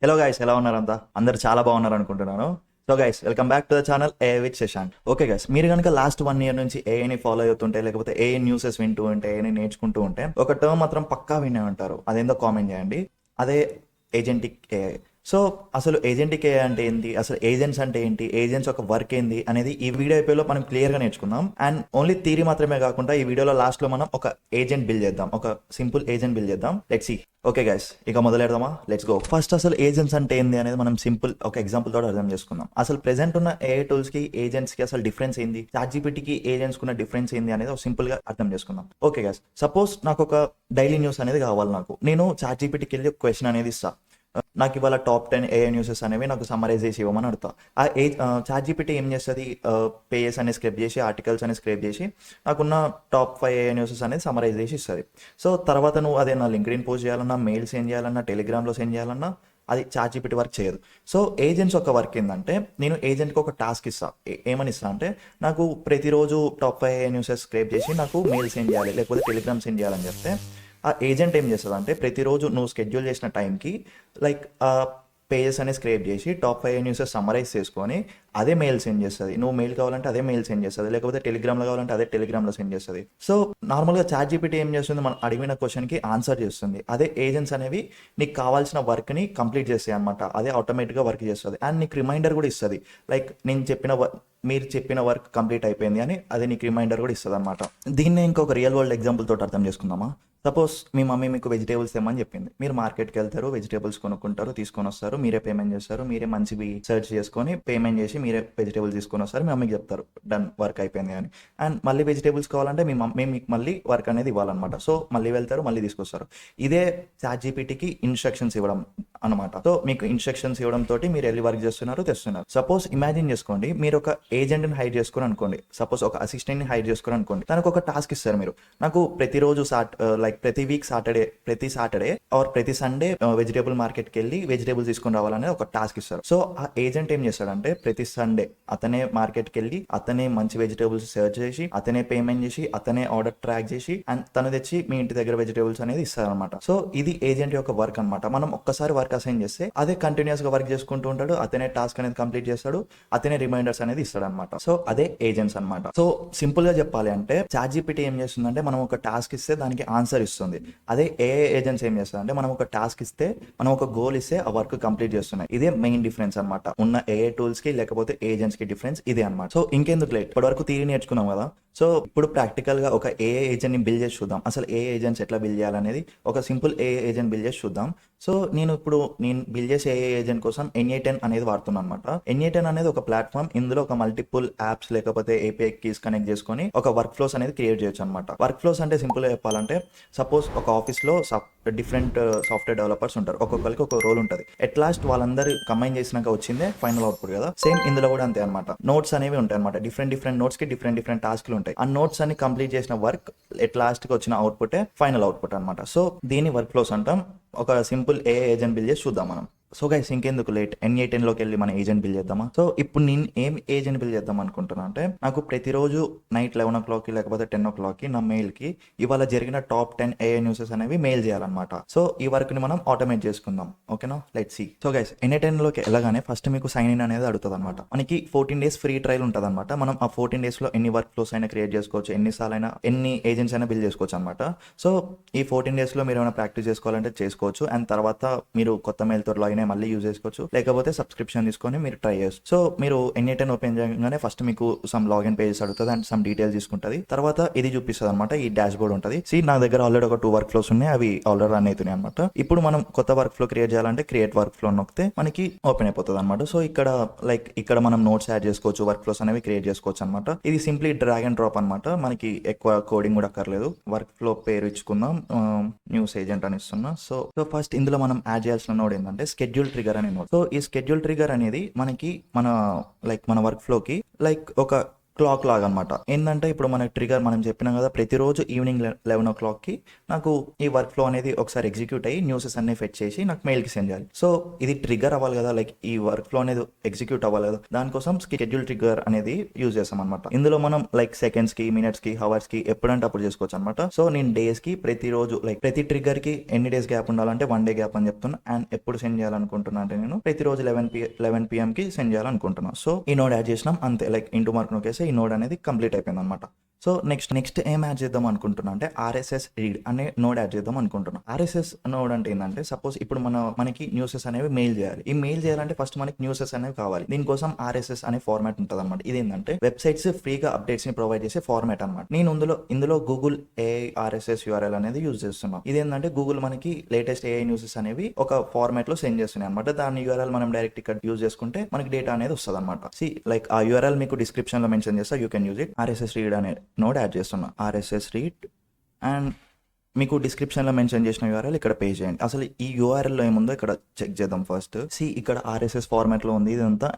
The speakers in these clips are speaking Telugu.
హలో గైస్, ఎలా ఉన్నారంతా? అందరు చాలా బాగున్నారు అనుకుంటున్నాను. So guys, welcome back to the channel A with Shashank. Okay guys, మీరు కనుక లాస్ట్ 1 year నుంచి ఏఐని ఫాలో అవుతుంటే, లేకపోతే ఏఐ న్యూసెస్ వింటూ ఉంటే, ఏఐని నేర్చుకుంటూ ఉంటే, ఒక టర్మ్ మాత్రం పక్కా వినే ఉంటారు. అదేందో కామెంట్ చేయండి. అదే ఏజెంటిక్ ఏఐ. సో అసలు ఏజెంటిక్ ఏఐ అంటే ఏంటి, అసలు ఏజెంట్స్ అంటే ఏంటి, ఏజెంట్స్ ఒక వర్క్ ఏంది అనేది ఈ వీడియో అయిపోయిలో మనం క్లియర్గా నేర్చుకుందాం. అండ్ ఓన్లీ థియరీ మాత్రమే కాకుండా ఈ వీడియోలో లాస్ట్లో మనం ఒక ఏజెంట్ బిల్డ్ చేద్దాం, ఒక సింపుల్ ఏజెంట్ బిల్డ్ చేద్దాం. Let's see. ఓకే గైస్, ఇక మొదలెడదామా? Let's go. ఫస్ట్ అసలు ఏజెంట్స్ అంటే ఏంది అనేది మనం సింపుల్ ఒక ఎగ్జాంపుల్ తోటి అర్థం చేసుకుందాం. అసలు ప్రెసెంట్ ఉన్న ఏఐ టూల్స్ కి ఏజెంట్స్ కి అసలు డిఫరెన్స్ ఏంది, ChatGPT కి ఏజెంట్స్ కున్న డిఫరెన్స్ ఏంది అనేది ఒక సింపుల్ గా అర్థం చేసుకుందాం. ఓకే గైస్, సపోజ్ నాకు ఒక డైలీ న్యూస్ అనేది కావాలి. నేను ChatGPTకి వెళ్ళి ఒక క్వశ్చన్ అనేది ఇస్తా. నాకు ఇవాళ టాప్ 10 ఏఐ న్యూసెస్ అనేవి నాకు సమ్మరైజ్ చేసి ఇవ్వమని అడుగుతా. ChatGPT ఏం చేస్తుంది, పేజెస్ అనేది స్క్రేప్ చేసి, ఆర్టికల్స్ అనేది స్క్రేప్ చేసి నాకున్న టాప్ 5 ఏఐ న్యూసెస్ అనేది సమ్మరైజ్ చేసి ఇస్తుంది. సో తర్వాత నువ్వు అదే నా లింక్డ్ఇన్ పోస్ట్ చేయాలన్నా, మెయిల్ సెండ్ చేయాలన్నా, టెలిగ్రామ్లో సెండ్ చేయాలన్నా అది ChatGPT వర్క్ చేయదు. సో ఏజెంట్స్ ఒక వర్క్ ఏంటంటే, నేను ఏజెంట్కి ఒక టాస్క్ ఇస్తా. ఏమని ఇస్తా అంటే, నాకు ప్రతిరోజు టాప్ 5 ఏఐ న్యూసెస్ స్క్రేప్ చేసి నాకు మెయిల్ సెండ్ చేయాలి, లేకపోతే టెలిగ్రామ్ సెండ్ చేయాలని చెప్తే ఆ ఏజెంట్ ఏం చేస్తుంది అంటే, ప్రతిరోజు నువ్వు షెడ్యూల్ చేసిన టైంకి లైక్ పేజెస్ అనేది స్క్రేప్ చేసి టాప్ 5 న్యూసెస్ సమ్మరైజ్ చేసుకొని అదే మెయిల్ సెండ్ చేస్తుంది. నువ్వు మెయిల్ కావాలంటే అదే మెయిల్ సెండ్ చేస్తుంది, లేకపోతే టెలిగ్రామ్లో కావాలంటే అదే టెలిగ్రామ్లో సెండ్ చేస్తుంది. సో నార్మల్గా ChatGPT ఏం చేస్తుంది, మనం అడిగిన క్వశ్చన్కి ఆన్సర్ చేస్తుంది. అదే ఏజెంట్స్ అనేవి నీకు కావాల్సిన వర్క్ని కంప్లీట్ చేస్తాయి అనమాట. అదే ఆటోమేటిక్గా వర్క్ చేస్తుంది. అండ్ నీకు రిమైండర్ కూడా ఇస్తుంది. లైక్ మీరు చెప్పిన వర్క్ కంప్లీట్ అయిపోయింది అని అది నీకు రిమైండర్ కూడా ఇస్తుంది అనమాట. దీన్ని ఇంకొక రియల్ వరల్డ్ ఎగ్జాంపుల్ తోటి అర్థం చేసుకుందామా? సపోజ్ మీ మమ్మీ మీకు వెజిటేబుల్స్ తెమ్మని చెప్పింది. మీరు మార్కెట్కి వెళ్తారు, వెజిటేబుల్స్ కొనుక్కుంటారు, తీసుకొని వస్తారు, మీరే పేమెంట్ చేస్తారు, మీరే మంచివి సెర్చ్ చేసుకొని పేమెంట్ చేసి మీరే వెజిటేబుల్స్ తీసుకొని వస్తారు. మీ మమ్మీకి చెప్తారు డన్, వర్క్ అయిపోయింది అని. అండ్ మళ్ళీ వెజిటేబుల్స్ కావాలంటే మీ మీకు మళ్ళీ వర్క్ అనేది ఇవ్వాలన్నమాట. సో మళ్ళీ వెళ్తారు, మళ్ళీ తీసుకొస్తారు. ఇదే ChatGPTకి ఇన్స్ట్రక్షన్స్ ఇవ్వడం అనమాట. సో మీకు ఇన్స్ట్రక్షన్స్ ఇవ్వడం తోటి మీరు వెళ్ళి వర్క్ చేస్తున్నారు, తెస్తున్నారు. సపోజ్ ఇమాజిన్ చేసుకోండి, మీరు ఒక ఏజెంట్ని హైర్ చేసుకుని అనుకోండి, సపోజ్ ఒక అసిస్టెంట్ని హైర్ చేసుకుని అనుకోండి. తనకు ఒక టాస్క్ ఇస్తారు. మీరు నాకు ప్రతిరోజు ప్రతి వీక్ ప్రతి సాటర్డే ఆర్ ప్రతి సండే వెజిటేబుల్ మార్కెట్కి వెళ్ళి వెజిటేబుల్స్ తీసుకొని రావాలనే ఒక టాస్క్ ఇస్తారు. సో ఆ ఏజెంట్ ఏం చేస్తాడంటే, ప్రతి సండే అతనే మార్కెట్కి వెళ్ళి అతనే మంచి వెజిటేబుల్స్ సెర్చ్ చేసి, అతనే పేమెంట్ చేసి, అతనే ఆర్డర్ ట్రాక్ చేసి, అండ్ తను తెచ్చి మీ ఇంటి దగ్గర వెజిటేబుల్స్ అనేది ఇస్తారు అనమాట. సో ఇది ఏజెంట్ యొక్క వర్క్ అనమాట. మనం ఒక్కసారి వర్క్ అసైన్ చేస్తే అదే కంటిన్యూస్ గా వర్క్ చేసుకుంటూ ఉంటాడు. అతనే టాస్క్ అనేది కంప్లీట్ చేస్తాడు, అతనే రిమైండర్స్ అనేది ఇస్తాడు అనమాట. సో అదే ఏజెంట్స్ అనమాట. సో సింపుల్ గా చెప్పాలి అంటే, ChatGPT ఏం చేస్తుందంటే, మనం ఒక టాస్క్ ఇస్తే దానికి ఆన్సర్ ఇస్తుంది. అదే ఏఐ ఏజెంట్స్ ఏం చేస్తారు అంటే, మనం ఒక టాస్క్ ఇస్తే, మనం ఒక గోల్ ఇస్తే ఆ వర్క్ కంప్లీట్ చేస్తున్నాయి. ఇదే మెయిన్ డిఫరెన్స్ అనమాట ఉన్న ఏఐ టూల్స్ కి లేకపోతే ఏజెంట్స్ కి డిఫరెన్స్ ఇదే అనమాట. సో ఇంకెందుకు లేట్, ఇప్పటి వరకు థియరీ నేర్చుకున్నాం కదా. సో ఇప్పుడు ప్రాక్టికల్ గా ఒక ఏఐ ఏజెంట్ ని బిల్డ్ చేసి చూద్దాం. అసలు ఏఐ ఏజెంట్స్ ఎట్లా బిల్డ్ చేయాలనేది ఒక సింపుల్ ఏఐ ఏజెంట్ బిల్డ్ చేసి చూద్దాం. సో నేను బిల్డ్ చేసే ఏఐ ఏజెంట్ కోసం NA10 అనేది వాడుతున్నాను అనమాట. NA10 అనేది ఒక ప్లాట్ఫామ్. ఇందులో ఒక మల్టిపుల్ యాప్స్ లేకపోతే API కీస్ కనెక్ట్ చేసుకొని ఒక వర్క్ ఫ్లోస్ అనేది క్రియేట్ చేయొచ్చు అనమాట. వర్క్ ఫ్లోస్ అంటే సింపుల్ గా చెప్పాలంటే, సపోజ్ ఒక ఆఫీస్ లో డిఫరెంట్ సాఫ్ట్వేర్ డెవలపర్స్ ఉంటారు. ఒక్కొక్కరికి ఒక రోల్ ఉంటుంది. ఎట్ లాస్ట్ వాళ్ళందరూ కంబైన్ చేసినాక వచ్చిందే ఫైనల్ అవుట్పుట్ కదా. సేమ్ ఇందులో కూడా అంతే అనమాట. నోట్స్ అనేవి ఉంటాయి అనమాట. డిఫరెంట్ నోట్స్ కి డిఫరెంట్ టాస్క్లు ఉంటాయి. ఆ నోట్స్ అన్ని కంప్లీట్ చేసిన వర్క్ ఎట్ లాస్ట్ కి వచ్చిన అవుట్పుటే ఫైనల్ అవుట్పుట్ అనమాట. సో దీని వర్క్ ఫ్లోస్ అంటాం. ఒక సింపుల్ ఏఐ ఏజెంట్ బిల్డ్ చేసి చూద్దాం మనం. సో గైస్, ఇంకెందుకు లేట్, NA10లోకి వెళ్ళి మన ఏజెంట్ బిల్డ్ చేద్దామా? సో ఇప్పుడు నేను ఏం ఏజెంట్ బిల్డ్ చేద్దాం అనుకుంటున్నా అంటే, నాకు ప్రతిరోజు నైట్ 11 o'clock లేకపోతే 10 o'clock నా మెయిల్ కి ఇవాళ జరిగిన టాప్ 10 ఏఐ న్యూసెస్ అనేవి మెయిల్ చేయాలన్నమాట. సో ఈ వర్క్ ని మనం ఆటోమేట్ చేసుకుందాం. ఓకేనా, లెట్స్ సీ. సో గైస్, NA10లోకి వెళ్ళగానే ఫస్ట్ మీకు సైన్ ఇన్ అనేది అడుగుతుంది అనమాట. మనకి 14 days ఫ్రీ ట్రయల్ ఉంటుంది అనమాట. మనం ఆ 14 days లో ఎన్ని వర్క్ ఫ్లోస్ అయినా క్రియేట్ చేసుకోవచ్చు, ఎన్నిసార్లైనా ఎన్ని ఏజెంట్స్ అయినా బిల్డ్ చేసుకోవచ్చు అనమాట. సో ఈ 14 days లో మీరు ఏమైనా ప్రాక్టీస్ చేసుకోవాలంటే చేసుకోవచ్చు. అండ్ తర్వాత మీరు కొత్త మెయిల్ తో లాగిన్ అయ్యి మళ్ళీ యూజ్ చేసుకోవచ్చు, లేకపోతే సబ్స్క్రిప్షన్ తీసుకొని మీరు ట్రై చేయొచ్చు. సో మీరు NA10 ఓపెన్ చేయగానే ఫస్ట్ మీకు సమ్ లాగిన్ పేజెస్ అడుగుతుంది అండ్ సమ్ డీటెయిల్స్ తీసుకుంటుంది. తర్వాత ఇది చూపిస్తుంది అనమాట. ఈ డాష్ బోర్డ్ ఉంటుంది. నా దగ్గర ఆల్రెడీ ఒక 2 వర్క్ ఫ్లోస్ ఉన్నాయి, అవి ఆల్రెడీ రన్ అవుతున్నాయి అనమాట. ఇప్పుడు మనం కొత్త వర్క్ ఫ్లో క్రియేట్ చేయాలంటే క్రియేట్ వర్క్ ఫ్లో నొక్కితే మనకి ఓపెన్ అయిపోతుంది అనమాట. సో ఇక్కడ మనం నోట్స్ యాడ్ చేసుకోవచ్చు, వర్క్ ఫ్లోస్ అనేవి క్రియేట్ చేసుకోవచ్చు అనమాట. ఇది సింప్లీ డ్రాగ్ అండ్ డ్రాప్ అనమాట. మనకి ఎక్కువ కోడింగ్ కూడా అక్కర్లేదు. వర్క్ ఫ్లో పేరు ఇచ్చుకుందాం, న్యూస్ ఏజెంట్ అని ఇస్తున్నా. సో ఫస్ట్ ఇందులో మనం యాడ్ చేయాల్సిన నోడ్ ఏంటంటే స్కెడ్యూల్ ట్రిగర్ అనే నోడ్. సో ఈ స్కెడ్యూల్ ట్రిగర్ అనేది మన వర్క్ ఫ్లోకి ఒక క్లాక్ లాగా అనమాట. ఏంటంటే ఇప్పుడు మన ట్రిగర్ మనం చెప్పినాం కదా, ప్రతిరోజు ఈవినింగ్ 11 o'clockకి నాకు ఈ వర్క్ ఫ్లో అనేది ఒకసారి ఎగ్జిక్యూట్ అయ్యి న్యూసెస్ అన్ని ఫెచ్ చేసి నాకు మెయిల్కి సెండ్ చేయాలి. సో ఇది ట్రిగర్ అవ్వాలి కదా, లైక్ ఈ వర్క్ ఫ్లో అనేది ఎగ్జిక్యూట్ అవ్వాలి కదా, దానికోసం షెడ్యూల్ ట్రిగర్ అనేది యూజ్ చేస్తాం అనమాట. ఇందులో మనం లైక్ సెకండ్స్ కి, మినిట్స్ కి, హవర్స్ కి ఎప్పుడంటే అప్పుడు చేసుకోవచ్చు అనమాట. సో నేను డేస్ కి ప్రతిరోజు లైక్ ప్రతి ట్రిగర్ కి ఎన్ని డేస్ గ్యాప్ ఉండాలంటే 1 day గ్యాప్ అని చెప్తున్నా. అండ్ ఎప్పుడు సెండ్ చేయాలనుకుంటున్నా అంటే నేను ప్రతిరోజు 11 PM కి సెండ్ చేయాలనుకుంటున్నా. సో ఈ నోడ్ యాడ్ చేసినాం అంతే, లైక్ ఇంటూ మార్క్ నొక్కేసి ఈ నోడ్ అనేది కంప్లీట్ అయిపోయింది అనమాట. సో నెక్స్ట్ ఏం యాడ్ చేద్దాం అనుకుంటున్నా అంటే RSS రీడ్ అనే నోడ్ యాడ్ చేద్దాం అనుకుంటున్నా. RSS నోడ్ అంటే ఏంటంటే సపోజ్ ఇప్పుడు మనకి న్యూసెస్ అనేవి మెయిల్ చేయాలి. ఈ మెయిల్ చేయాలంటే ఫస్ట్ మనకి న్యూసెస్ అనేవి కావాలి. దీనికోసం RSS అనే ఫార్మాట్ ఉంటుంది అనమాట. ఇది ఏంటంటే వెబ్సైట్స్ ఫ్రీగా అప్డేట్స్ ని ప్రొవైడ్ చేసే ఫార్మాట్ అనమాట. నేను ఇందులో గూగుల్ AI RSS URL అనేది యూజ్ చేస్తున్నాం. ఇదేంటంటే గూగుల్ మనకి లేటెస్ట్ AI న్యూసెస్ అనేవి ఒక ఫార్మాట్ లో సెండ్ చేస్తున్నాయి అనమాట. దాని URL మనం డైరెక్ట్ ఇక్కడ యూజ్ చేసుకుంటే మనకి డేటా అనేది వస్తుంది అనమాట. లైక్ ఆ URL మీకు డిస్క్రిప్షన్ లో మెన్షన్ చేస్తా, you can use it. RSS read అనే నోడ్ యాడ్ చేస్తున్నా, RSS రీడ్. అండ్ మీకు డిస్క్రిప్షన్లో మెన్షన్ చేసిన URL ఇక్కడ పే చేయండి. అసలు ఈ URLలో ఏముందో ఇక్కడ చెక్ చేద్దాం ఫస్ట్. ఇక్కడ RSS ఫార్మాట్లో ఉంది ఇదంతా.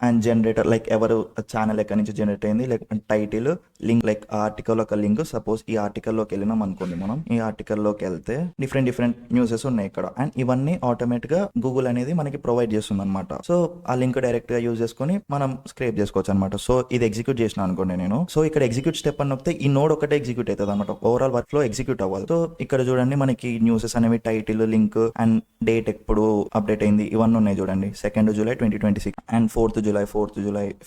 అండ్ జనరేటర్ లైక్ ఎవరు ఛానల్ ఎక్కడి నుంచి జనరేట్ అయింది, like title, link, like article ఒక లింక్. సపోజ్ ఈ ఆర్టికల్లోకి వెళ్ళినాం అనుకోండి, మనం ఈ ఆర్టికల్లోకి వెళ్తే డిఫరెంట్ న్యూసెస్ ఉన్నాయి ఇక్కడ. అండ్ ఇవన్నీ ఆటోమేటిక్గా గూగుల్ అనేది మనకి ప్రొవైడ్ చేస్తుంది అనమాట. సో ఆ లింక్ డైరెక్ట్గా యూజ్ చేసుకొని మనం స్క్రేప్ చేసుకోవచ్చు అనమాట. సో ఇది ఎగ్జిక్యూట్ చేసిన అనుకోండి నేను. సో ఇక్కడ ఎగ్జిక్యూట్ స్టెప్ అని నొక్కితే ఈ నోడ్ ఒకటే ఎగ్జిక్యూట్ అవుతుంది అనమాట. ఓవరాల్ వర్క్ ఫ్లో ఎగ్జిక్యూట్ అవ్వాలి. సో ఇక్కడ చూడండి మనకి న్యూసెస్ అనేవి టైటిల్, లింక్ అండ్ డేట్ ఎప్పుడు అప్డేట్ అయింది ఇవన్నీ ఉన్నాయి చూడండి. 2nd July 2026 and 4th July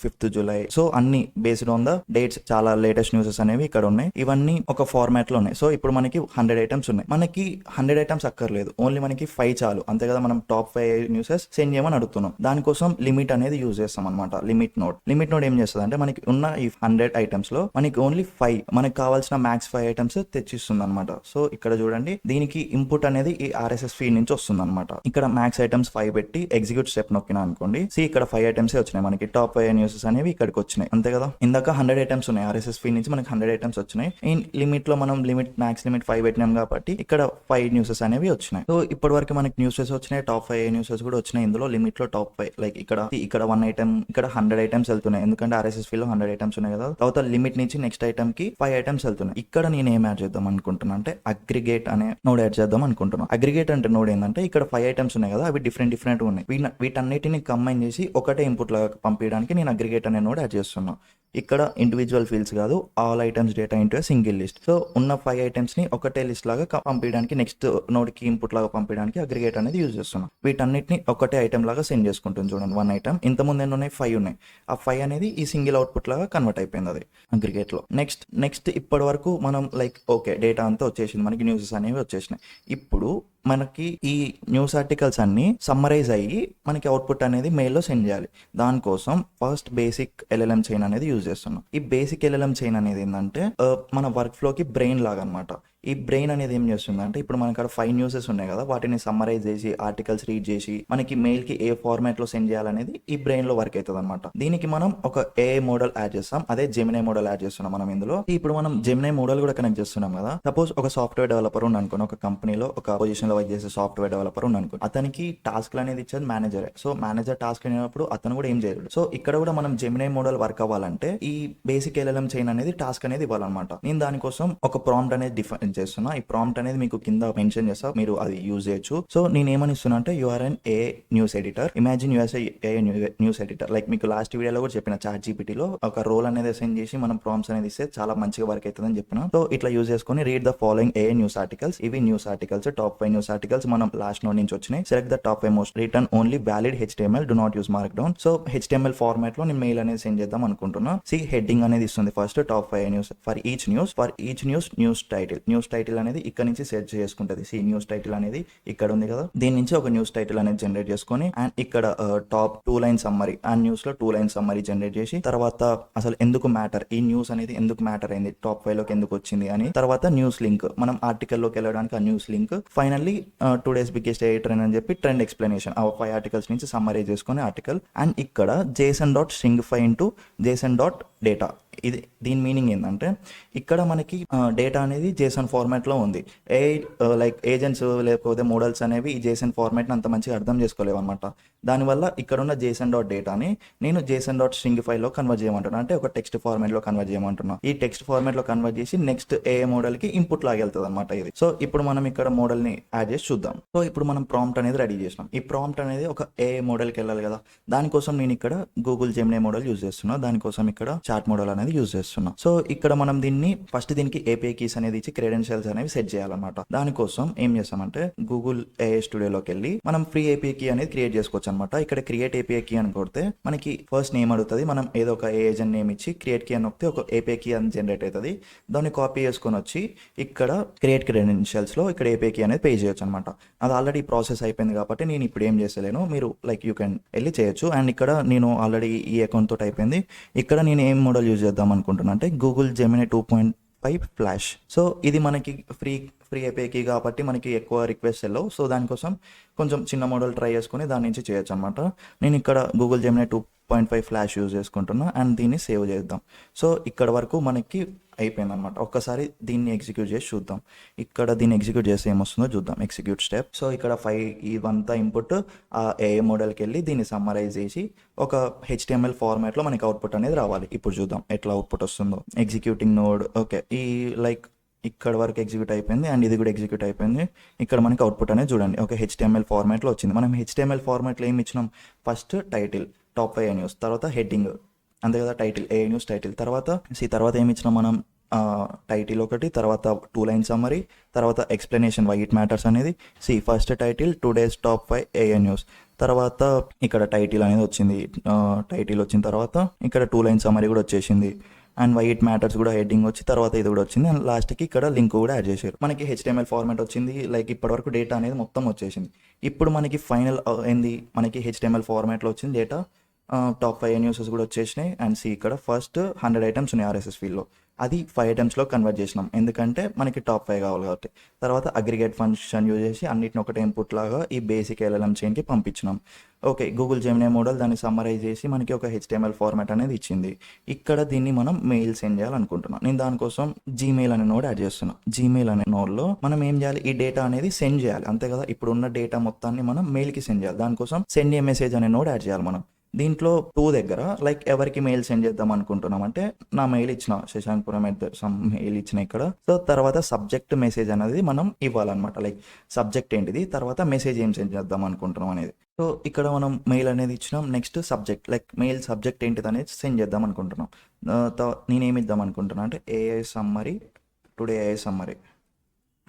5th July. So అన్ని బేస్డ్ ఆన్ ద డేట్స్, చాలా లేటెస్ట్ న్యూసెస్ అనేవి ఇక్కడ ఉన్నాయి. ఇవన్నీ ఒక ఫార్మాట్ లో ఉన్నాయి. సో ఇప్పుడు మనకి 100 ఐటమ్స్ ఉన్నాయి. మనకి 100 ఐటమ్స్ అక్కర్లేదు, ఓన్లీ మనకి 5 చాలు అంతే కదా. మనం టాప్ 5 న్యూసెస్ సెండ్ చేయమని అడుగుతున్నాం. దానికోసం లిమిట్ అనేది యూజ్ చేస్తాం అనమాట. లిమిట్ నోడ్ ఏం చేస్తుంది అంటే మనకి ఉన్న ఈ 100 ఐటమ్స్ లో మనకి ఓన్లీ 5, మనకి కావాల్సిన మ్యాక్స్ 5 ఐటమ్స్ తెచ్చిస్తుంది అనమాట. సో ఇక్కడ చూడండి దీనికి ఇంపుట్ అనేది ఈ RSS ఫీడ్ నుంచి వస్తుంది అనమాట. ఇక్కడ మ్యాక్స్ ఐటమ్స్ 5 పెట్టి ఎగ్జిక్యూట్ స్టెప్ నొక్కినా అనుకోండి, ఇక్కడ 5 ఐటమ్స్ వచ్చినాయి. మనకి టాప్ 5 న్యూసెస్ అనేవి ఇక్కడికి వచ్చినాయి అంతే కదా. ఇందాక 100 ఐటమ్స్ ఉన్నాయి, RSS ఫీడ్ నుంచి మనకి 100 ఐటమ్స్ వచ్చినాయి. ఈ లిమిట్ లో మనం మ్యాక్స్ లిమిట్ 5 పెట్టినాం కాబట్టి ఇక్కడ 5 న్యూసెస్ అనేవి వచ్చినాయి. సో ఇప్పటి వరకు మనకి న్యూసెస్ వచ్చినాయి, టాప్ 5 న్యూసెస్ కూడా వచ్చినాయి. ఇందులో లిమిట్ లో టాప్ 5 లైక్ ఇక్కడ 1 ఐటమ్, ఇక్కడ 100 ఐటమ్స్ వెళ్తున్నాయి ఎందుకంటే RSS ఫీడ్ లో 100 ఐటమ్స్ ఉన్నాయి కదా. తర్వాత లిమిట్ నుంచి నెక్స్ట్ ఐటమ్ కి 5 ఐటమ్స్ వెళ్తున్నాయి. ఇక్కడ నేను ఏం యాడ్ చేద్దాం అనుకుంటున్నా అంటే అగ్రిగేట్ అనే నోడ్ యాడ్ చేద్దాం అనుకుంటున్నాం. అగ్రిగేట్ అంటే నోడ్ ఏంటంటే ఇక్కడ 5 ఐటమ్స్ ఉన్నాయి కదా, అవి డిఫరెంట్ ఉన్నాయి. వీటన్నిటిని కంబైన్ చేసి ఒకటే ఇన్పుట్ లాగా పంపించడానికి నేను అగ్రిగేట్ అనే నోడ్ యాడ్ చేస్తున్నాను. ఇక్కడ ఇండివిజువల్ ఫీల్డ్స్ కాదు, all items data into single list. So ఉన్న 5 ఐటమ్స్ ని ఒకటే లిస్ట్ లాగా పంపించడానికి, నెక్స్ట్ నోడ్ కి ఇన్పుట్ లాగా పంపించడానికి అగ్రిగేట్ అనేది యూజ్ చేస్తున్నాం. వీటన్నిటిని ఒకటే ఐటమ్ లాగా సెండ్ చేసుకుంటుంది చూడండి. 1 ఐటమ్, ఇంతకుముందు ఎన్ని ఉన్నాయి, 5 ఉన్నాయి. ఆ 5 అనేది ఈ సింగిల్ అవుట్పుట్ లాగా కన్వర్ట్ అయిపోయింది అది అగ్రిగేట్ లో. నెక్స్ట్ ఇప్పటి వరకు మనం లైక్ ఓకే డేటా అంతా వచ్చేసింది, మనకి న్యూసెస్ అనేవి వచ్చేసినాయి. ఇప్పుడు మనకి ఈ న్యూస్ ఆర్టికల్స్ అన్ని సమ్మరైజ్ అయ్యి మనకి అవుట్పుట్ అనేది మెయిల్లో సెండ్ చేయాలి. దానికోసం ఫస్ట్ బేసిక్ LLM చైన్ అనేది యూజ్ చేస్తున్నాం. ఈ బేసిక్ LLM చైన్ అనేది ఏంటంటే మన వర్క్ ఫ్లోకి బ్రెయిన్ లాగా అనమాట. ఈ బ్రెయిన్ అనేది ఏం చేస్తుంది అంటే ఇప్పుడు మనకి 5 న్యూసెస్ ఉన్నాయి కదా, వాటిని సమ్మరైజ్ చేసి ఆర్టికల్స్ రీడ్ చేసి మనకి మెయిల్ కి ఏ ఫార్మాట్ లో సెండ్ చేయాలనేది ఈ బ్రెయిన్ లో వర్క్ అవుతుంది అనమాట. దీనికి మనం ఒక AI మోడల్ యాడ్ చేస్తాం, అదే జెమినై మోడల్ యాడ్ చేస్తున్నాం మనం ఇందులో. ఇప్పుడు మనం జెమినై మోడల్ కూడా కనెక్ట్ చేస్తున్నాం కదా. సపోజ్ ఒక సాఫ్ట్వేర్ డెవలపర్ ఉంది అనుకోండి, ఒక కంపెనీలో ఒక పొజిషన్ లో వర్క్ చేసే సాఫ్ట్వేర్ డెవలపర్ ఉంది అనుకోండి. అతనికి టాస్క్లు అనేది ఇచ్చేది మేనేజర్. సో మేనేజర్ టాస్క్ అయినప్పుడు అతను కూడా ఏం చేయడు. సో ఇక్కడ కూడా మనం జెమినై మోడల్ వర్క్ అవ్వాలంటే ఈ బేసిక్ LLM చైన్ అనేది టాస్క్ అనేది ఇవ్వాలన్నమాట. నేను దానికోసం ఒక ప్రాంప్ట్ అనేది డిఫైన్ చేస్తున్నా. ఈ ప్రాంప్ట్ అనేది మీకు కింద మెన్షన్ చేస్తా, మీరు అది యూజ్ చేయొచ్చు. సో నేను ఏమని ఇస్తున్నా అంటే you are an a news editor, imagine us a news editor. Like మీకు లాస్ట్ వీడియోలో కూడా చెప్పిన ChatGPT లో ఒక రోల్ అనేది అసైన్ చేసి మనం ప్రాంప్ట్స్ అనేది ఇస్తే చాలా మంచిగా వర్క్ అవుతుందని చెప్పిన. సో ఇట్లా యూజ్ చేసుకుని read the following a news articles. ఇవి news articles, top 5 news articles మనం లాస్ట్ నోడ్ నుంచి వచ్చినాయి. Select the top 5 most, return only valid HTML, do not use markdown. So HTML format లో నేను మెయిల్ అనేది సెండ్ చేద్దాం అనుకుంటున్నా. హెడ్డింగ్ అనేది ఇస్తుంది first top 5 news for each news title అనేది ఇక్కడ నుంచి సెట్ చేసుకుంటది. న్యూస్ టైటిల్ అనేది ఇక్కడ ఉంది కదా, దీని నుంచి ఒక న్యూస్ టైటిల్ అనేది జనరేట్ చేసుకొని అండ్ ఇక్కడ టాప్ 2 లైన్ సమ్మరీ, ఆ న్యూస్ లో 2 లైన్ సమ్మరీ జనరేట్ చేసి తర్వాత అసలు ఎందుకు మ్యాటర్, ఈ న్యూస్ అనేది ఎందుకు మ్యాటర్ అయింది, టాప్ 5 లోకి ఎందుకు వచ్చింది అని, తర్వాత న్యూస్ లింక్, మనం ఆర్టికల్ లోకి వెళ్ళడానికి ఆ news link, finally today's biggest AI trend అని చెప్పి ట్రెండ్ ఎక్స్ప్లెనేషన్, ఆ 5 ఆర్టికల్స్ నుంచి సమ్మరీ చేసుకుని ఆర్టికల్. అండ్ ఇక్కడ JSON.stringify into JSON. డేటా. ఇది దీని మీనింగ్ ఏంటంటే ఇక్కడ మనకి డేటా అనేది జేసన్ ఫార్మాట్లో ఉంది. ఏ లైక్ ఏజెంట్స్ లేకపోతే మోడల్స్ అనేవి ఈ జేసన్ ఫార్మాట్ని అంత మంచిగా అర్థం చేసుకోలేవు అనమాట. దానివల్ల ఇక్కడ ఉన్న జేసన్ డాట్ డేటాని నేను జేసన్ డాట్ స్ట్రింగ్ ఫైల్లో కన్వర్ట్ చేయమంటున్నా, అంటే ఒక టెక్స్ట్ ఫార్మాట్లో కన్వర్ట్ చేయమంటున్నా. ఈ టెక్స్ట్ ఫార్మాట్లో కన్వర్ట్ చేసి నెక్స్ట్ ఏ మోడల్కి ఇన్పుట్ లాగా వెళ్తుంది అనమాట ఇది. సో ఇప్పుడు మనం ఇక్కడ మోడల్ని యాడ్ చేసి చూద్దాం. సో ఇప్పుడు మనం ప్రాంప్ట్ అనేది రెడీ చేసినాం. ఈ ప్రాంప్ట్ అనేది ఒక ఏ మోడల్కి వెళ్ళాలి కదా, దానికోసం నేను ఇక్కడ గూగుల్ జెమినీ మోడల్ యూజ్ చేస్తున్నా, దానికోసం ఇక్కడ చాట్ మోడల్ అనేది యూజ్ చేస్తున్నా. సో ఇక్కడ మనం దీనికి ఏపీఐ కీస్ అనేది ఇచ్చి క్రెడెన్షియల్స్ అనేవి సెట్ చేయాలన్నమాట. దానికోసం ఏం చేస్తామంటే గూగుల్ ఏఐ స్టూడియోలోకి వెళ్ళి మనం ఫ్రీ ఏపీఐ కీ అనేది క్రియేట్ చేసుకోవచ్చు అనమాట. ఇక్కడ క్రియేట్ ఏపీఐ కీ అని కొడితే మనకి ఫస్ట్ నేమ్ అడుగుతుంది. మనం ఏదో ఒక ఏజెంట్ నేమ్ ఇచ్చి క్రియేట్ కీ అని నొక్కితే ఒక ఏపీఐ కీ అని జనరేట్ అవుతుంది. దాన్ని కాపీ చేసుకొని వచ్చి ఇక్కడ క్రియేట్ క్రెడెన్షియల్స్ లో ఇక్కడ ఏపీఐ కీ అనేది పే చేయొచ్చు అనమాట. అది ఆల్రెడీ ప్రాసెస్ అయిపోయింది కాబట్టి నేను ఇప్పుడు ఏం చేస్తలేను, మీరు లైక్ యూ కెన్ వెళ్ళి చేయొచ్చు. అండ్ ఇక్కడ నేను ఆల్రెడీ ఈ అకౌంట్ తోటి అయిపోయింది. ఇక్కడ నేను ఏం మోడల్ యూజ్ చేద్దాం అనుకుంటున్నా అంటే గూగుల్ జెమినీ 2.5 ఫ్లాష్. సో ఇది మనకి ఫ్రీ ఏపీఐకి కాబట్టి మనకి ఎక్కువ రిక్వెస్ట్ వెళ్ళవు. సో దానికోసం కొంచెం చిన్న మోడల్ ట్రై చేసుకుని దాని నుంచి చేయొచ్చు అనమాట. నేను ఇక్కడ గూగుల్ జెమినీ 2.5 ఫ్లాష్ యూజ్ చేసుకుంటున్నా అండ్ దీన్ని సేవ్ చేద్దాం. సో ఇక్కడ వరకు మనకి అయిపోయింది అనమాట. ఒక్కసారి దీన్ని ఎగ్జిక్యూట్ చేసి చూద్దాం. ఇక్కడ దీన్ని ఎగ్జిక్యూట్ చేస్తే ఏమొస్తుందో చూద్దాం. Execute step. సో ఇక్కడ 5 ఇవంతా ఇన్పుట్ ఆ ఏఏ మోడల్కి వెళ్ళి దీన్ని సమ్మరైజ్ చేసి ఒక HTML ఫార్మాట్లో మనకి అవుట్పుట్ అనేది రావాలి. ఇప్పుడు చూద్దాం ఎట్లా అవుట్పుట్ వస్తుందో. Executing node. ఓకే, ఈ లైక్ ఇక్కడ వరకు ఎగ్జిక్యూట్ అయిపోయింది అండ్ ఇది కూడా ఎగ్జిక్యూట్ అయిపోయింది. ఇక్కడ మనకి అవుట్పుట్ అనేది చూడండి ఒక HTML ఫార్మాట్లో వచ్చింది. మనం HTML ఫార్మాట్లో ఏమి ఇచ్చినాం, ఫస్ట్ టైటిల్ టాప్ 5 న్యూస్, తర్వాత హెడ్డింగ్ అంతే కదా, టైటిల్ ఏ న్యూస్ టైటిల్, తర్వాత ఏమి ఇచ్చినాం మనం టైటిల్ ఒకటి, తర్వాత 2 లైన్ సమ్మరీ, తర్వాత ఎక్స్ప్లెనేషన్ వై ఇట్ మ్యాటర్స్ అనేది. ఫస్ట్ టైటిల్ టుడేస్ టాప్ 5 ఏఏ న్యూస్, తర్వాత ఇక్కడ టైటిల్ అనేది వచ్చింది. టైటిల్ వచ్చిన తర్వాత ఇక్కడ 2 లైన్ సమ్మరీ కూడా వచ్చేసింది అండ్ వై ఇట్ మ్యాటర్స్ కూడా హెడ్డింగ్ వచ్చి తర్వాత ఇది కూడా వచ్చింది అండ్ లాస్ట్కి ఇక్కడ లింక్ కూడా యాడ్ చేశారు. మనకి HTML ఫార్మాట్ వచ్చింది. లైక్ ఇప్పటివరకు డేటా అనేది మొత్తం వచ్చేసింది. ఇప్పుడు మనకి ఫైనల్ ఏంది, మనకి HTML ఫార్మాట్లో వచ్చింది డేటా. టాప్ 5 న్యూసెస్ కూడా వచ్చేసినాయి అండ్ ఇక్కడ ఫస్ట్ 100 ఐటమ్స్ ఉన్నాయి RSS ఫీల్డ్లో. అది 5 ఐటమ్స్లో కన్వర్ట్ చేసినాం ఎందుకంటే మనకి టాప్ 5 కావాలి కాబట్టి. తర్వాత అగ్రిగేట్ ఫంక్షన్ యూజ్ చేసి అన్నిటిని ఒకటే ఇన్పుట్ లాగా ఈ బేసిక్ LLM చైన్కి పంపించినాం. ఓకే, గూగుల్ జెమినీ మోడల్ దాన్ని సమ్మరైజ్ చేసి మనకి ఒక HTML ఫార్మాట్ అనేది ఇచ్చింది. ఇక్కడ దీన్ని మనం మెయిల్ సెండ్ చేయాలనుకుంటున్నాం. నేను దానికోసం జీమెయిల్ అనే నోడ్ యాడ్ చేస్తున్నాం. జీమెయిల్ అనే నోడ్లో మనం ఏం చేయాలి, ఈ డేటా అనేది సెండ్ చేయాలి అంతే కదా. ఇప్పుడు ఉన్న డేటా మొత్తాన్ని మనం మెయిల్కి సెండ్ చేయాలి. దానికోసం సెండ్ ఏ మెసేజ్ అనే నోడ్ యాడ్ చేయాలి మనం. దీంట్లో 2 దగ్గర లైక్ ఎవరికి మెయిల్ సెండ్ చేద్దాం అనుకుంటున్నాం అంటే నా మెయిల్ ఇచ్చిన శశాంక్పురం సమ్ మెయిల్ ఇచ్చిన ఇక్కడ. సో తర్వాత సబ్జెక్ట్ మెసేజ్ అనేది మనం ఇవ్వాలన్నమాట. లైక్ సబ్జెక్ట్ ఏంటిది, తర్వాత మెసేజ్ ఏం సెండ్ చేద్దాం అనుకుంటున్నాం అనేది. సో ఇక్కడ మనం మెయిల్ అనేది ఇచ్చినాం. Next subject, like mail subject ఏంటిది అనేది సెండ్ చేద్దాం అనుకుంటున్నాం. నేనేమి ఇద్దాం అనుకుంటున్నా అంటే AI summary, today AI summary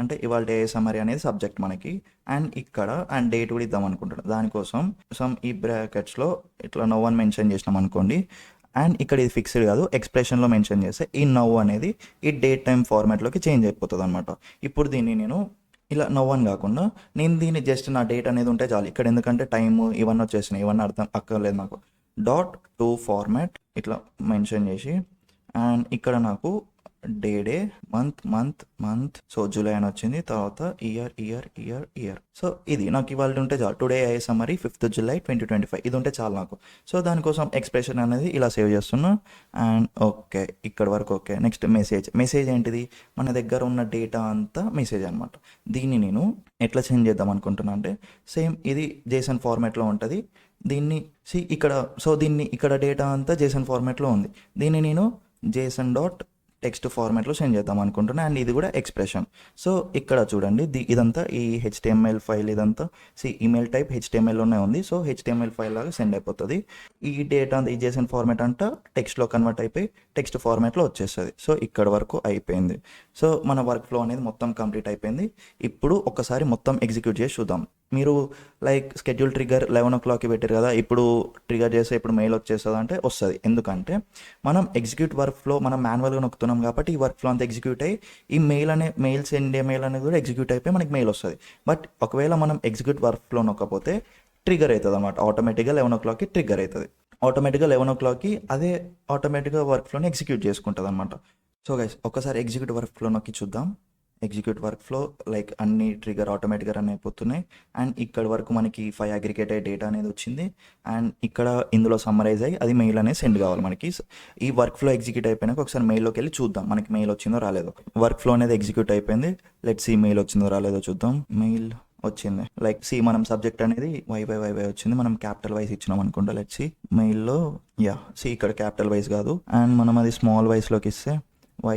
అంటే ఇవాళ ఏ సమ్మరీ అనేది సబ్జెక్ట్ మనకి. అండ్ ఇక్కడ అండ్ డేట్ కూడా ఇద్దాం అనుకుంటున్నాం. దానికోసం ఈ బ్రాకెట్స్లో ఇట్లా నో వన్ మెన్షన్ చేసినాం అనుకోండి. అండ్ ఇక్కడ ఇది ఫిక్స్డ్ కాదు, ఎక్స్ప్రెషన్లో మెన్షన్ చేస్తే ఈ నవ్ అనేది ఈ డేట్ టైం ఫార్మాట్లోకి చేంజ్ అయిపోతుంది అనమాట. ఇప్పుడు దీన్ని నేను ఇలా నవ్ అని కాకుండా నేను దీన్ని జస్ట్ నా డేట్ అనేది ఉంటే చాలు. ఇక్కడ ఎందుకంటే టైమ్ ఇవన్నీ వచ్చేసినాయి, ఇవన్నీ అర్థం అక్కర్లేదు నాకు. .to ఫార్మాట్ ఇట్లా మెన్షన్ చేసి అండ్ ఇక్కడ నాకు డే మంత్ సో జూలై అని వచ్చింది. తర్వాత ఇయర్. సో ఇది నాకు ఇవాళ ఉంటే చాలు. టుడే ఏ సమ్మరీ 5th July 2025 ఇది ఉంటే చాలు నాకు. సో దానికోసం ఎక్స్ప్రెషన్ అనేది ఇలా సేవ్ చేస్తున్నా అండ్ ఓకే ఇక్కడ వరకు ఓకే. నెక్స్ట్ మెసేజ్ ఏంటిది, మన దగ్గర ఉన్న డేటా అంతా మెసేజ్ అనమాట. దీన్ని నేను ఎట్లా చేంజ్ చేద్దాం అనుకుంటున్నా అంటే సేమ్ ఇది జేసన్ ఫార్మాట్లో ఉంటుంది. దీన్ని ఇక్కడ డేటా అంతా జేసన్ ఫార్మాట్లో ఉంది. దీన్ని నేను JSON టెక్స్ట్ ఫార్మాట్లో సెండ్ చేద్దాం అనుకుంటున్నా అండ్ ఇది కూడా ఎక్స్ప్రెషన్. సో ఇక్కడ చూడండి ఇదంతా ఈ HTML ఫైల్, ఇదంతా ఈమెయిల్ టైప్ HTMLలోనే ఉంది. సో HTML ఫైల్ లాగా సెండ్ అయిపోతుంది. ఈ డేటా ఈ JSON ఫార్మాట్ అంతా టెక్స్ట్లో కన్వర్ట్ అయిపోయి టెక్స్ట్ ఫార్మాట్లో వచ్చేస్తుంది. సో ఇక్కడ వరకు అయిపోయింది. సో మన వర్క్ ఫ్లో అనేది మొత్తం కంప్లీట్ అయిపోయింది. ఇప్పుడు ఒకసారి మొత్తం ఎగ్జిక్యూట్ చేసి చూద్దాం. మీరు లైక్ స్కెడ్యూల్ ట్రిగ్గర్ 11 o'clockకి పెట్టారు కదా, ఇప్పుడు ట్రిగ్గర్ చేస్తే ఇప్పుడు మెయిల్ వచ్చేస్తుంది అంటే వస్తుంది. ఎందుకంటే మనం ఎగ్జిక్యూట్ వర్క్ ఫ్లో మనం మాన్యువల్గా నొక్కుతున్నాం కాబట్టి ఈ వర్క్ ఫ్లో అంతా ఎగ్జిక్యూట్ అయ్యి ఈ మెయిల్ సెండ్ మెయిల్ అనేది కూడా ఎగ్జిక్యూట్ అయిపోయి మనకి మెయిల్ వస్తుంది. బట్ ఒకవేళ మనం ఎగ్జిక్యూట్ వర్క్ ఫ్లో నొక్కపోతే ట్రిగ్గర్ అవుతుంది అనమాట. ఆటోమేటిక్గా 11 o'clockకి ట్రిగ్గర్ అవుతుంది. ఆటోమేటిక్గా 11 o'clockకి అదే ఆటోమేటిక్గా వర్క్ ఫ్లోని ఎగ్జిక్యూట్ చేసుకుంటుంది అనమాట. సో గైస్ ఒకసారి ఎగ్జిక్యూట్ వర్క్ ఫ్లో నొక్కి చూద్దాం. ఎగ్జిక్యూట్ వర్క్ ఫ్లో లైక్ అన్ని ట్రిగర్ ఆటోమేటిక్గా రన్ అయిపోతున్నాయి. అండ్ ఇక్కడ వరకు మనకి 5 అగ్రిగేట్ అయ్యే డేటా అనేది వచ్చింది. అండ్ ఇక్కడ ఇందులో సమ్మరైజ్ అయ్యి అది మెయిల్ అనేది సెండ్ కావాలి మనకి. ఈ వర్క్ ఫ్లో ఎగ్జిక్యూట్ అయిపోయినాక ఒకసారి మెయిల్లోకి వెళ్ళి చూద్దాం మనకి మెయిల్ వచ్చిందో రాలేదో. వర్క్ ఫ్లో అనేది ఎగ్జిక్యూట్ అయిపోయింది. లెట్స్ ఈ మెయిల్ వచ్చిందో రాలేదో చూద్దాం. మెయిల్ వచ్చింది. లైక్ సి మనం సబ్జెక్ట్ అనేది వైవై వచ్చింది. మనం క్యాపిటల్ వైస్ ఇచ్చినాం అనుకుంటా. లెట్స్ సి మెయిల్లో సి ఇక్కడ క్యాపిటల్ వైస్ కాదు. అండ్ మనం అది స్మాల్ వైస్లోకి ఇస్తే వై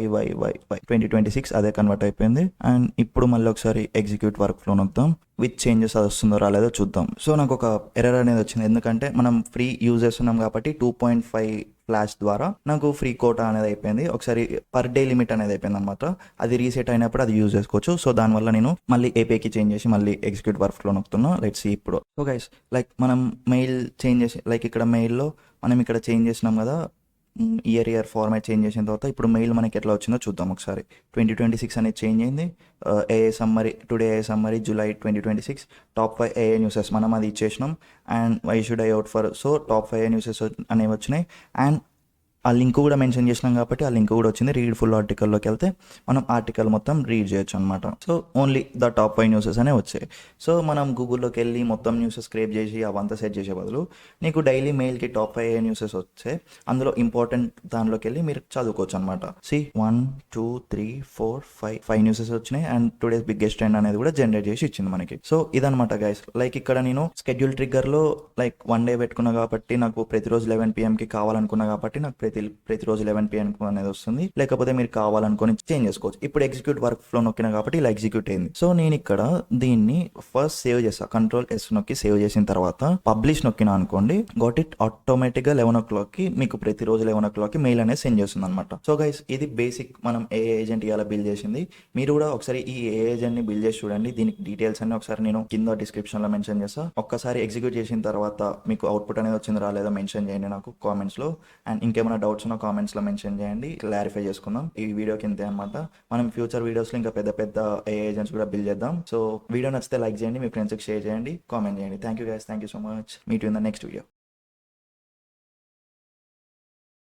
2026 అదే కన్వర్ట్ అయిపోయింది. అండ్ ఇప్పుడు మళ్ళీ ఒకసారి ఎగ్జిక్యూట్ వర్క్ ఫ్లో నొద్దాం. విత్ చేంజెస్ అది వస్తుందో రాలేదో చూద్దాం. సో నాకు ఒక ఎర్రర్ అనేది వచ్చింది, ఎందుకంటే మనం ఫ్రీ యూజ్ చేస్తున్నాం కాబట్టి 2.5 ఫ్లాష్ ద్వారా నాకు ఫ్రీ కోటా అనేది అయిపోయింది. ఒకసారి పర్ డే లిమిట్ అనేది అయిపోయింది అనమాట. అది రీసెట్ అయినప్పుడు అది యూజ్ చేసుకోవచ్చు. సో దానివల్ల నేను మళ్ళీ ఏపీకి చేంజ్ చేసి మళ్ళీ ఎగ్జిక్యూట్ వర్క్ ఫ్లో నొక్కుతున్నా. లెట్స్ సీ ఇప్పుడు. సో గైస్ లైక్ మనం మెయిల్ చేంజ్ చేసి లైక్ ఇక్కడ మెయిల్లో మనం ఇక్కడ చేంజ్ చేసినాం కదా, ఇయర్ ఫార్మాట్ చేంజ్ చేసిన తర్వాత ఇప్పుడు మెయిల్ మనకి ఎట్లా వచ్చిందో చూద్దాం ఒకసారి. 2026 అనేది చేంజ్ అయింది. Uh summary today uh summary July 2026 top 5 uh newses మనం అది ఇచ్చేసినాం. And why should I out for, so top 5 newses అనేవి వచ్చినాయి. అండ్ ఆ లింక్ కూడా మెన్షన్ చేసినాం కాబట్టి ఆ లింక్ కూడా వచ్చింది. రీడ్ ఫుల్ ఆర్టికల్లోకి వెళ్తే మనం ఆర్టికల్ మొత్తం రీడ్ చేయొచ్చు అనమాట. So only the top 5 newses అనే వచ్చాయి. సో మనం గూగుల్లోకి వెళ్ళి మొత్తం న్యూసెస్ స్క్రేప్ చేసి అవంతా సెట్ చేసే బదులు నీకు డైలీ మెయిల్కి టాప్ 5 న్యూసెస్ వచ్చాయి. అందులో ఇంపార్టెంట్ దానిలోకి వెళ్ళి మీరు చదువుకోవచ్చు అనమాట. 1 2 3 4 5 న్యూసెస్ వచ్చినాయి. అండ్ టుడేస్ బిగ్గెస్ట్ ట్రెండ్ అనేది కూడా జనరేట్ చేసి ఇచ్చింది మనకి. సో ఇదనమాట గైస్. లైక్ ఇక్కడ నేను స్కెడ్యూల్ ట్రిగ్గర్లో లైక్ 1 డే పెట్టుకున్నా కాబట్టి నాకు ప్రతిరోజు 11 PM కావాలనుకున్నా కాబట్టి నాకు ప్రతిరోజు 11 PM అనేది వస్తుంది. లేకపోతే మీరు కావాలనుకొని చేంజ్ చేసుకోవచ్చు. ఇప్పుడు ఎగ్జిక్యూట్ వర్క్ ఫ్లో నొక్కినా కాబట్టి ఇలా ఎగ్జిక్యూట్ అయింది. సో నేను ఇక్కడ దీన్ని ఫస్ట్ సేవ్ చేస్తా. Ctrl+S నొక్కి సేవ్ చేసిన తర్వాత పబ్లిష్ నొక్కినా అనుకోండి, గోట్ ఇట్ ఆటోమేటిక్గా 11 o'clock మీకు ప్రతిరోజు 11 o'clock మెయిల్ అనేది సెండ్ చేస్తుంది అనమాట. సో గైస్ ఇది బేసిక్ మనం ఏ ఏజెంట్ ఇలా బిల్డ్ చేసింది. మీరు కూడా ఒకసారి ఈ ఏ ఏజెంట్ ని బిల్డ్ చేసి చూడండి. దీనికి డీటెయిల్స్ అన్ని ఒకసారి నేను కింద డిస్క్రిప్షన్ లో మెన్షన్ చేస్తా. ఒక్కసారి ఎగ్జిక్యూట్ చేసిన తర్వాత మీకు అవుట్పుట్ అనేది వచ్చింది రాలేదో మెన్షన్ చేయండి నాకు కామెంట్స్ లో. అండ్ ఇంకేమైనా డౌట్స్ ఉన్నా కామెంట్స్ లో మెన్షన్ చేయండి, క్లారిఫై చేసుకుందాం. ఈ వీడియోకి ఇంతే అనమాట. మనం ఫ్యూచర్ వీడియోస్ లో ఇంకా పెద్ద పెద్ద ఏ ఏజెంట్స్ కూడా బిల్డ్ చేద్దాం. సో వీడియో నచ్చితే లైక్ చేయండి, మీ ఫ్రెండ్స్కి షేర్ చేయండి, కామెంట్ చేయండి. Thank you guys, thank you so much. Meet you in the next video.